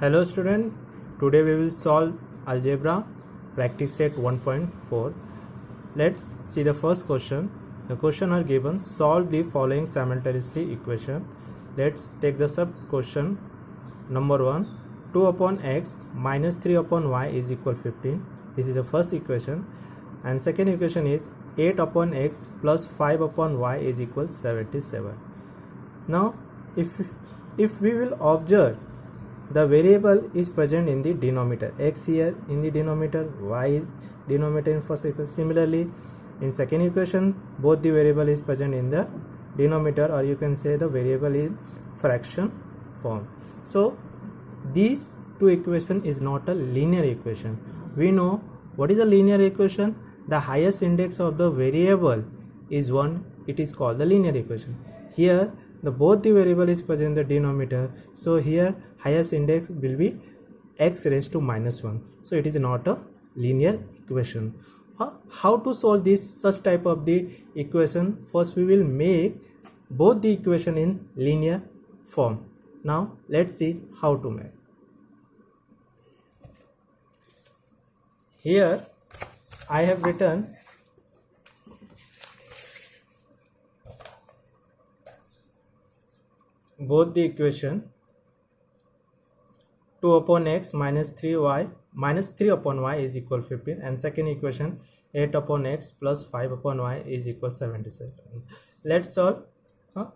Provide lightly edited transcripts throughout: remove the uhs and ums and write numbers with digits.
Hello student, today we will solve algebra practice set 1.4. Let's see the first question. The question are given, solve the following simultaneously equation. Let's take the sub question. Number 1, 2 upon x minus 3 upon y is equal 15. This is the first equation. And second equation is 8 upon x plus 5 upon y is equal 77. Now if we will observe, the variable is present in the denominator, x here in the denominator, y is denominator in first equation. Similarly, in second equation, both the variable is present in the denominator, or you can say the variable is fraction form. So these two equation is not a linear equation. We know what is a linear equation. The highest index of the variable is 1. It is called the linear equation. Here both the variable is present in the denominator, so here highest index will be x raised to minus 1. So it is not a linear equation. How to solve this such type of the equation? First we will make both the equation in linear form. Now let's see how to make. Here I have written both the equation 2 upon x minus 3y minus 3 upon y is equal 15, and second equation 8 upon x plus 5 upon y is equal 77. Let's solve.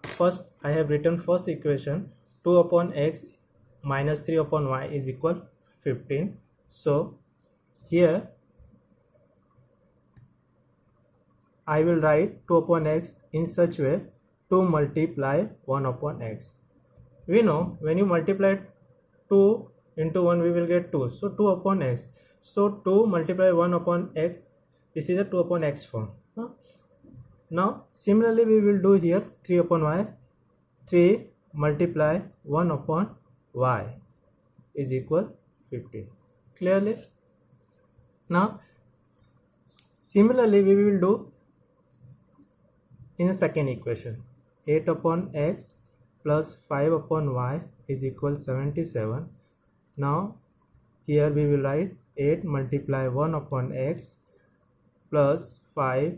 First I have written first equation 2 upon x minus 3 upon y is equal 15. So here I will write 2 upon x in such way, 2 multiply 1 upon x. We know when you multiply 2 into 1 we will get 2. So 2 upon x. So 2 multiply 1 upon x. This is a 2 upon x form. Now similarly we will do here 3 upon y. 3 multiply 1 upon y is equal 15. Clearly? Now similarly we will do in the second equation 8 upon x plus 5 upon y is equal 77. Now here we will write 8 multiply 1 upon x plus 5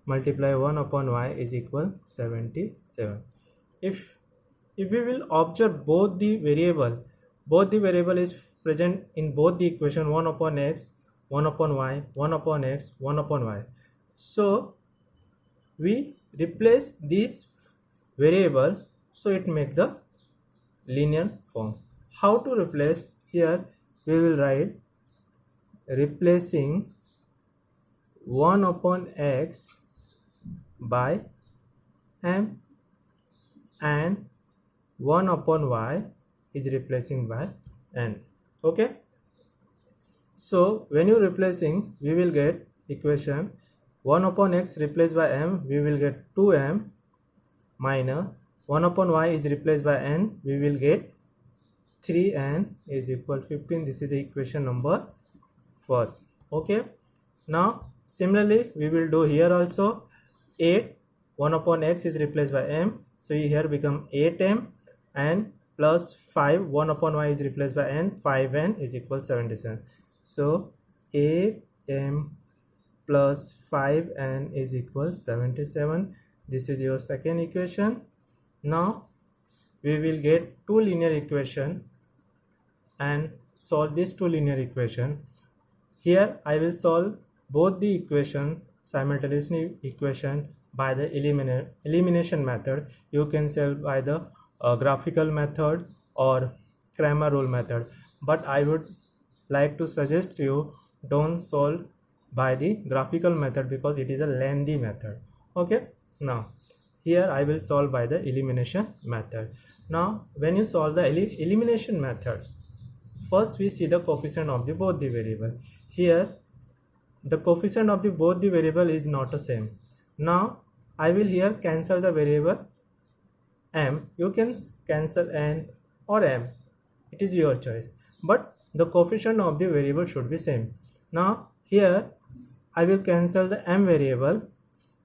multiply 1 upon y is equal 77. If we will observe both the variable is present in both the equation 1 upon x, 1 upon y, 1 upon x, 1 upon y. So we replace this variable, so it makes the linear form. How to replace? Here we will write replacing 1 upon x by m and 1 upon y is replacing by n. Okay, so when you replacing, we will get equation 1 upon x replaced by m, we will get 2m, minus 1 upon y is replaced by n, we will get 3n is equal 15. This is the equation number first. Okay, now similarly we will do here also 8 1 upon x is replaced by m, so here become 8m, and plus 5 1 upon y is replaced by n, 5n is equal 77. So 8m plus 5n is equal 77. This is your second equation. Now we will get two linear equation and solve this two linear equation. Here I will solve both the equation simultaneously equation by the elimination method. You can solve by the graphical method or Cramer rule method, but I would like to suggest you don't solve by the graphical method because it is a lengthy method. Okay, now here I will solve by the elimination method. Now when you solve the elimination method, first we see the coefficient of the both the variable. Here the coefficient of the both the variable is not the same. Now I will here cancel the variable m. You can cancel n or m, it is your choice, but the coefficient of the variable should be same. Now here I will cancel the m variable,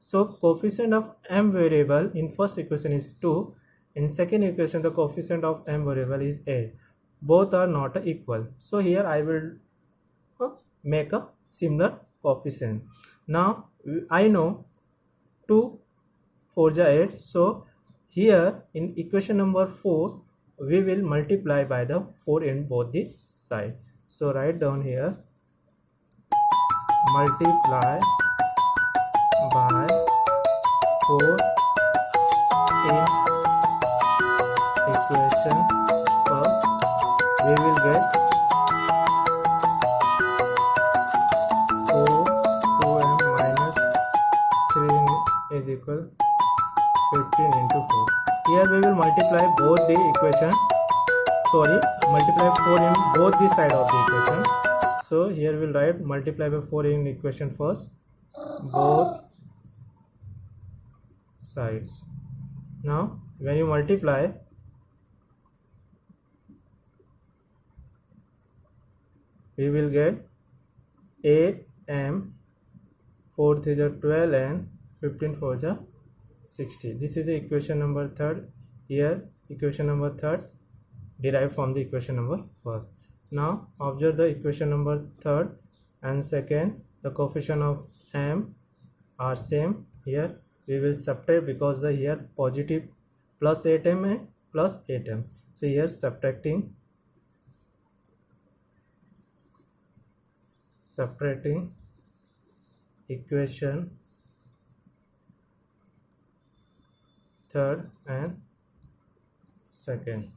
so coefficient of m variable in first equation is 2, in second equation the coefficient of m variable is a. Both are not equal. So here I will make a similar coefficient. Now I know 2 4 ja 8. So here in equation number 4 we will multiply by the 4 in both the side. So write down here multiply by 4 in equation first. We will get 4 2m minus 3 is equal 15 into 4. Here we will multiply both the equation, multiply 4 in both the side of the equation. So here we will write multiply by 4 in equation first, both sides. Now when you multiply, we will get 8m 4 3 are 12 and 15 4 are 60. This is the equation number 3rd. Here equation number 3rd derived from the equation number 1st. Now observe the equation number 3rd and 2nd. The coefficient of m are same. Here we will subtract because the here positive plus 8m and plus 8m. So here subtracting equation 3rd and 2nd.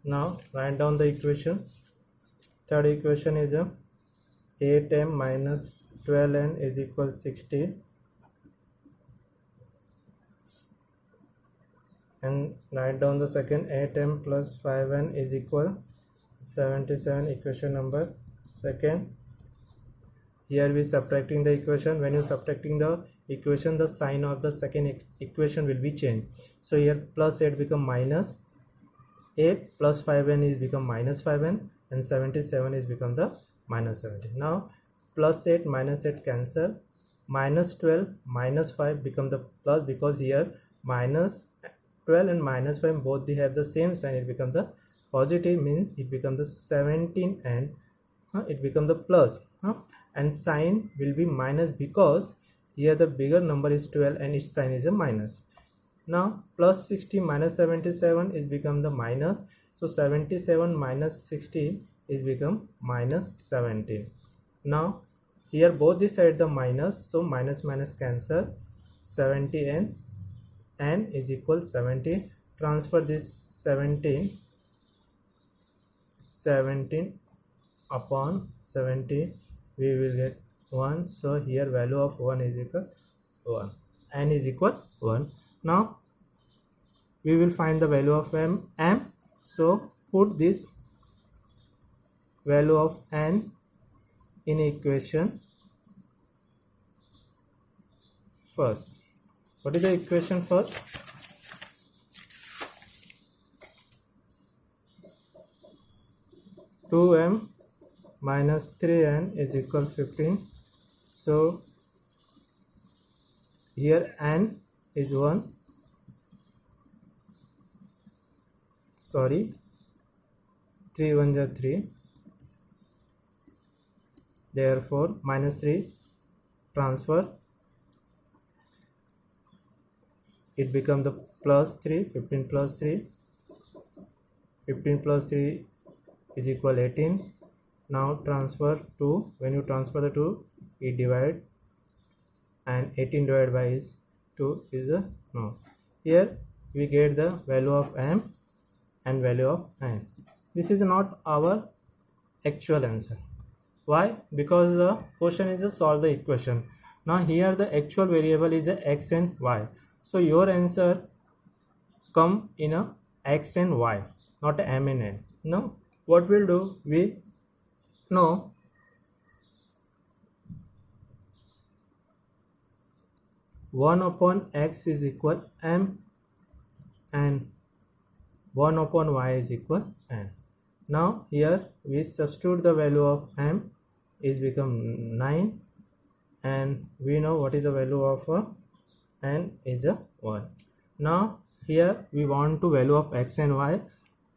Now write down the equation. Third equation is a 8m minus 12n is equal 60, and write down the second 8m plus 5n is equal 77. Equation number 2nd. Here we subtracting the equation. When you subtracting the equation, the sign of the second equation will be changed. So here plus 8 become minus 8 plus 5n is become minus 5n, and 77 is become the minus 70. Now plus 8 minus 8 cancel, minus 12 minus 5 become the plus, because here minus 12 and minus 5 both they have the same sign. It become the positive, means it become the 17 and it become the plus, and sign will be minus because here the bigger number is 12 and its sign is a minus. Now plus 60 minus 77 is become the minus. So 77 minus 60 is become minus 17. Now here both the side the minus, so minus minus cancel, 70 and n is equal 70. Transfer this 17 upon 70, we will get 1. So here value of 1 is equal 1, n is equal 1. Now we will find the value of m. So put this value of n in equation first. What is the equation first? Two m minus 3n is equal 15. So here n is 1. 3 1 are 3. Therefore minus 3 transfer, it become the plus 3. 15 plus 3, 15 plus 3 is equal 18. Now transfer 2. When you transfer the 2, it divide, and 18 divided by is 2 is a no. Here we get the value of m and value of n. This is not our actual answer. Why? Because the question is to solve the equation. Now here the actual variable is a x and y. So your answer come in a x and y, not a m and n. Now what we'll do, we know one upon x is equal m and 1 upon y is equal n. Now here we substitute the value of m is become 9, and we know what is the value of n is a 1. Now here we want to value of x and y.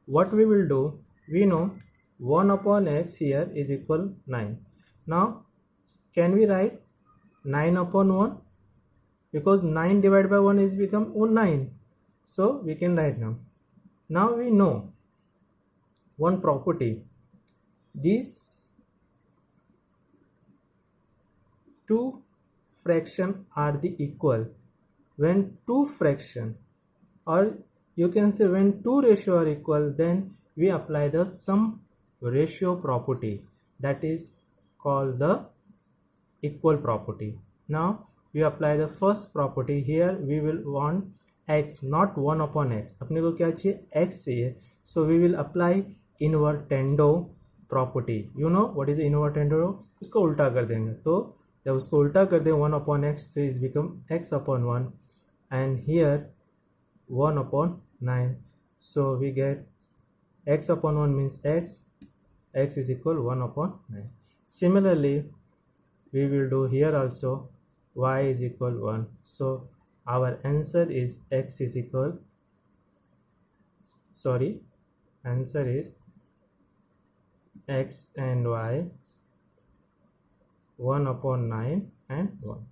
What we will do, we know 1 upon x here is equal 9. Now can we write 9 upon 1? Because 9 divided by 1 is become 9, so we can write now. Now we know one property. These two fraction are the equal when two fraction, or you can say when two ratio are equal, then we apply the sum ratio property, that is called the equal property. Now we apply the first property. Here we will want x, not 1 upon x. अपने को क्या चाहिए? x चाहिए. So we will apply invertendo property. You know what is invertendo? उसको उल्टा कर देंगे. तो जब उसको उल्टा कर दें 1 upon x, so is become x upon 1, and here 1 upon 9. So we get x upon 1 means x is equal 1 upon 9. Similarly we will do here also, y is equal 1. So our answer is x is equal, answer is x and y 1 upon 9 and 1.